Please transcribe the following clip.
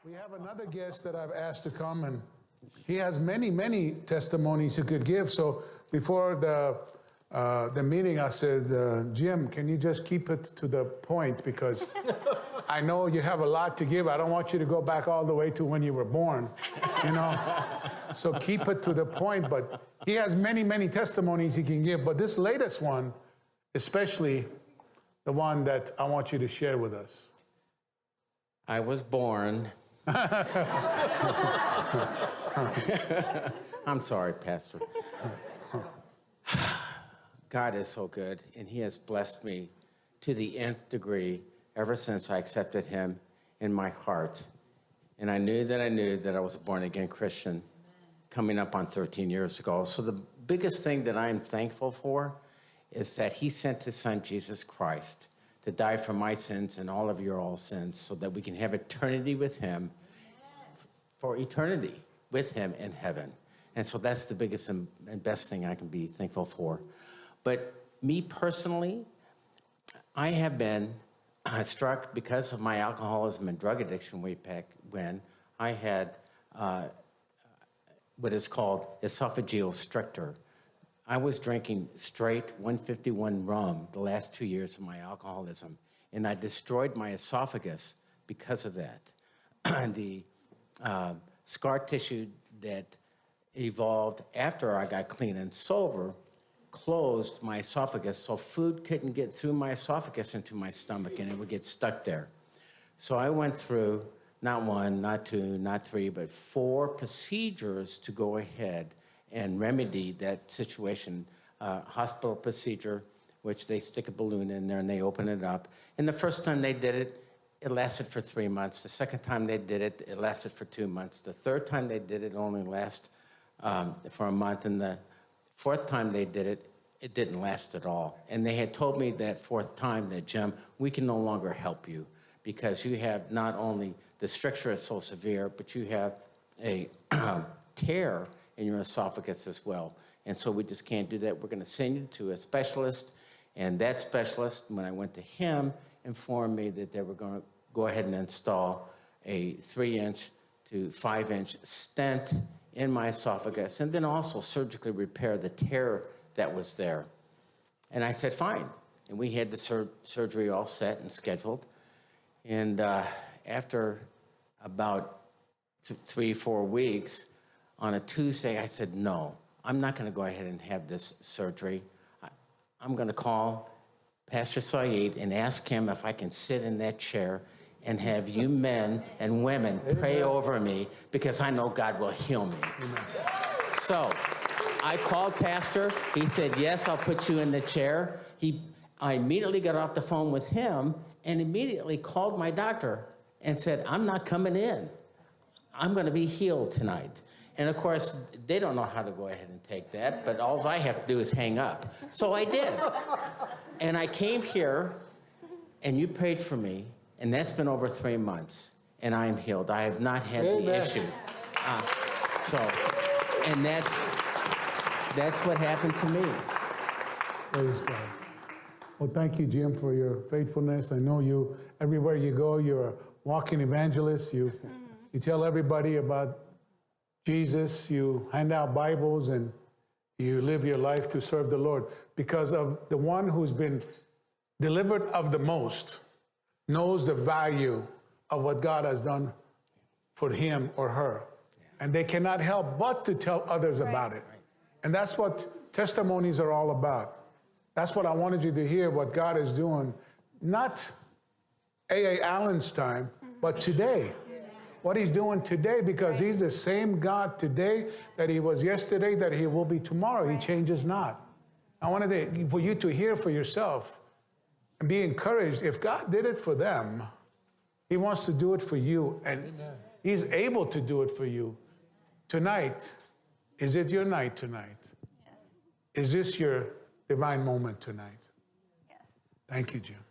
We have another guest that I've asked to come, and he has many, many testimonies he could give. So before the meeting, I said, Jim, can you just keep it to the point? Because I know you have a lot to give. I don't want you to go back all the way to when you were born, you know? So keep it to the point. But he has many, many testimonies he can give. But this latest one, especially the one that I want you to share with us. I was born. I'm sorry, Pastor. God is so good, and he has blessed me to the nth degree ever since I accepted him in my heart. And I knew that I was a born-again Christian coming up on 13 years ago. So the biggest thing that I'm thankful for is that he sent his son, Jesus Christ, to die for my sins and all of your all sins so that we can have eternity with him, for eternity with him in heaven. And so that's the biggest and best thing I can be thankful for. But me personally, I have been struck because of my alcoholism and drug addiction way back when. I had what is called Esophageal Stricture. I was drinking straight 151 rum the last 2 years of my alcoholism, and I destroyed my esophagus because of that. The scar tissue that evolved after I got clean and sober closed my esophagus, so food couldn't get through my esophagus into my stomach, and it would get stuck there. So I went through not one, not two, not three, but 4 procedures to go ahead and remedy that situation. Hospital procedure, which they stick a balloon in there and they open it up. And the first time they did it, it lasted for 3 months. The second time they did it, it lasted for 2 months. The third time they did it only lasted for a month. And the fourth time they did it, it didn't last at all. And they had told me that fourth time that, Jim, we can no longer help you because you have not only the stricture is so severe, but you have a tear in your esophagus as well. And so we just can't do that. We're going to send you to a specialist. And that specialist, when I went to him, informed me that they were going to go ahead and install a 3-inch to 5-inch stent in my esophagus, and then also surgically repair the tear that was there. And I said, fine. And we had the surgery all set and scheduled. And after about 3-4 weeks, on a Tuesday, I said, no, I'm not going to go ahead and have this surgery. I'm going to call Pastor Saeed and ask him if I can sit in that chair and have you men and women pray over me, because I know God will heal me. Amen. So I called Pastor. He said, yes, I'll put you in the chair. I immediately got off the phone with him and immediately called my doctor and said, I'm not coming in. I'm going to be healed tonight. And of course, they don't know how to go ahead and take that, but all I have to do is hang up. So I did. And I came here, and you prayed for me, and that's been over 3 months, and I am healed. I have not had the issue. And that's what happened to me. Praise God. Well, thank you, Jim, for your faithfulness. I know you, everywhere you go, you're a walking evangelist. You tell everybody about Jesus, you hand out Bibles, and you live your life to serve the Lord, because of the one who's been delivered of the most knows the value of what God has done for him or her. And they cannot help but to tell others about it. And that's what testimonies are all about. That's what I wanted you to hear, what God is doing, not A.A. Allen's time, but today. What he's doing today, because he's the same God today that he was yesterday, that he will be tomorrow. He changes not. I wanted for you to hear for yourself and be encouraged. If God did it for them, he wants to do it for you, and he's able to do it for you. Tonight, is it your night tonight? Yes. Is this your divine moment tonight? Yes. Thank you, Jim.